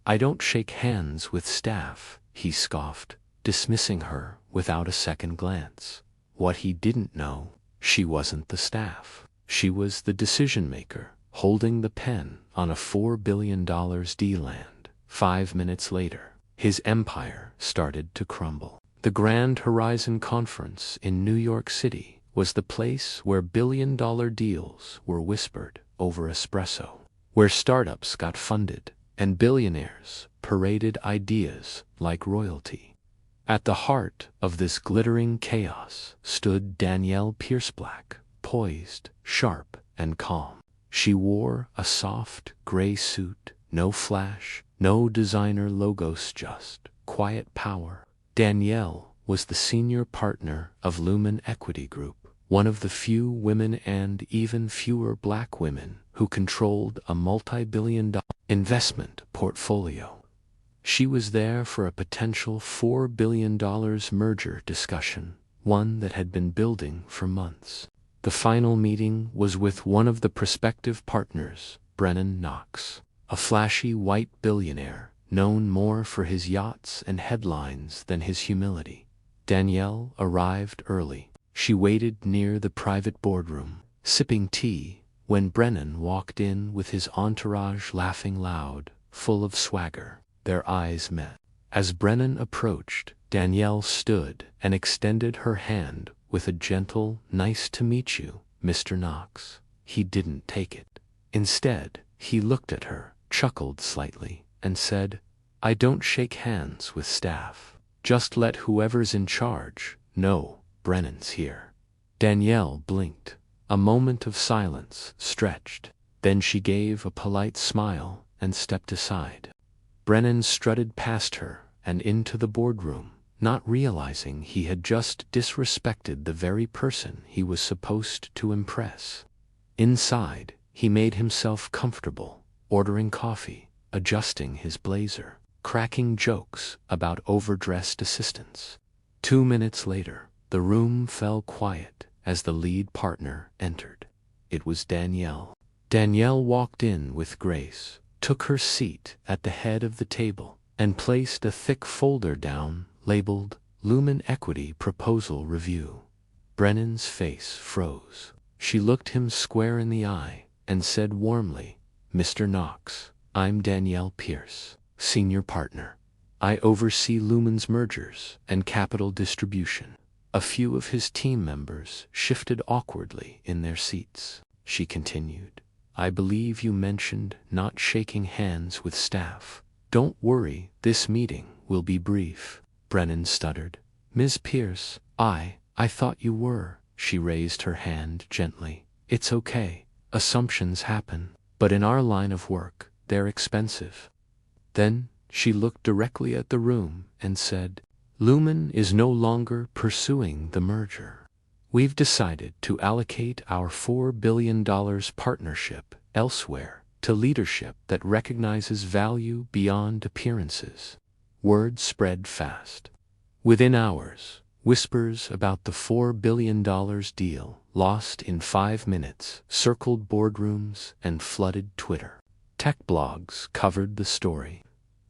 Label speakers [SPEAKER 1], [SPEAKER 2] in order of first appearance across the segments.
[SPEAKER 1] "I don't shake hands with staff," he scoffed, dismissing her without a second glance. What he didn't know, she wasn't the staff. She was the decision-maker, holding the pen on a $4 billion deal. 5 minutes later, his empire started to crumble. The Grand Horizon Conference in New York City was the place where billion-dollar deals were whispered over espresso, where startups got funded and billionaires paraded ideas like royalty. At the heart of this glittering chaos stood Danielle Pierce-Black, poised, sharp, and calm. She wore a soft, gray suit, no flash, no designer logos, just quiet power. Danielle was the senior partner of Lumen Equity Group, one of the few women and even fewer black women who controlled a multi-billion-dollar investment portfolio. She was there for a potential $4 billion merger discussion, one that had been building for months. The final meeting was with one of the prospective partners, Brennan Knox, a flashy white billionaire known more for his yachts and headlines than his humility. Danielle arrived early. She waited near the private boardroom, sipping tea, when Brennan walked in with his entourage laughing loud, full of swagger. Their eyes met. As Brennan approached, Danielle stood and extended her hand with a gentle, "Nice to meet you, Mr. Knox." He didn't take it. Instead, he looked at her, chuckled slightly, and said, "I don't shake hands with staff. Just let whoever's in charge know Brennan's here." Danielle blinked. A moment of silence stretched. Then she gave a polite smile and stepped aside. Brennan strutted past her and into the boardroom, not realizing he had just disrespected the very person he was supposed to impress. Inside, he made himself comfortable, ordering coffee, adjusting his blazer, cracking jokes about overdressed assistants. 2 minutes later, the room fell quiet as the lead partner entered. It was Danielle. Danielle walked in with grace, took her seat at the head of the table, and placed a thick folder down labeled Lumen Equity Proposal Review. Brennan's face froze. She looked him square in the eye and said warmly, "Mr. Knox, I'm Danielle Pierce, senior partner. I oversee Lumen's mergers and capital distribution." A few of his team members shifted awkwardly in their seats. She continued, "I believe you mentioned not shaking hands with staff. Don't worry, this meeting will be brief." Brennan stuttered. "Ms. Pierce, I thought you were." She raised her hand gently. "It's okay. Assumptions happen, but in our line of work, they're expensive." Then she looked directly at the room and said, "Lumen is no longer pursuing the merger. We've decided to allocate our $4 billion partnership elsewhere, to leadership that recognizes value beyond appearances." Word spread fast. Within hours, whispers about the $4 billion deal, lost in 5 minutes, circled boardrooms and flooded Twitter. Tech blogs covered the story.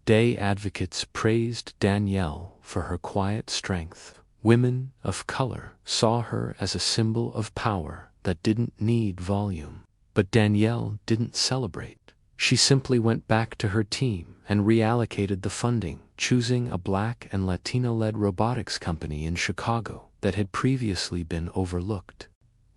[SPEAKER 1] Day advocates praised Danielle for her quiet strength. Women of color saw her as a symbol of power that didn't need volume. But Danielle didn't celebrate. She simply went back to her team and reallocated the funding, choosing a Black and Latino-led robotics company in Chicago that had previously been overlooked.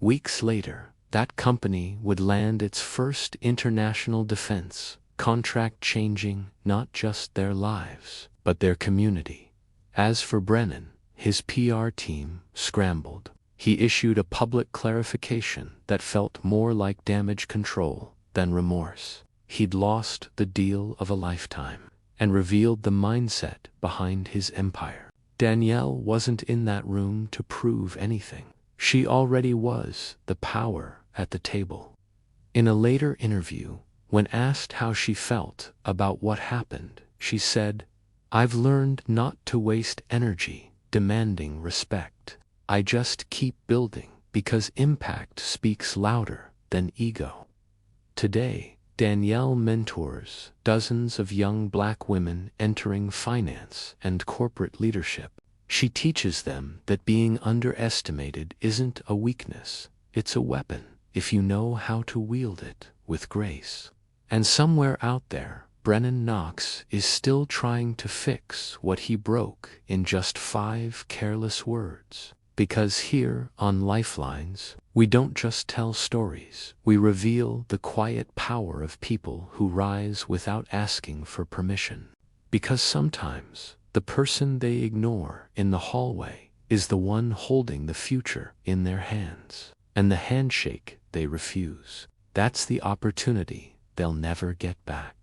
[SPEAKER 1] Weeks later, that company would land its first international defense contract, changing not just their lives, but their community. As for Brennan, his PR team scrambled. He issued a public clarification that felt more like damage control than remorse. He'd lost the deal of a lifetime, and revealed the mindset behind his empire. Danielle wasn't in that room to prove anything. She already was the power at the table. In a later interview, when asked how she felt about what happened, she said, "I've learned not to waste energy demanding respect. I just keep building because impact speaks louder than ego." Today, Danielle mentors dozens of young black women entering finance and corporate leadership. She teaches them that being underestimated isn't a weakness, it's a weapon, if you know how to wield it with grace. And somewhere out there, Brennan Knox is still trying to fix what he broke in just 5 careless words. Because here on Lifelines, we don't just tell stories, we reveal the quiet power of people who rise without asking for permission. Because sometimes, the person they ignore in the hallway is the one holding the future in their hands. And the handshake they refuse, that's the opportunity they'll never get back.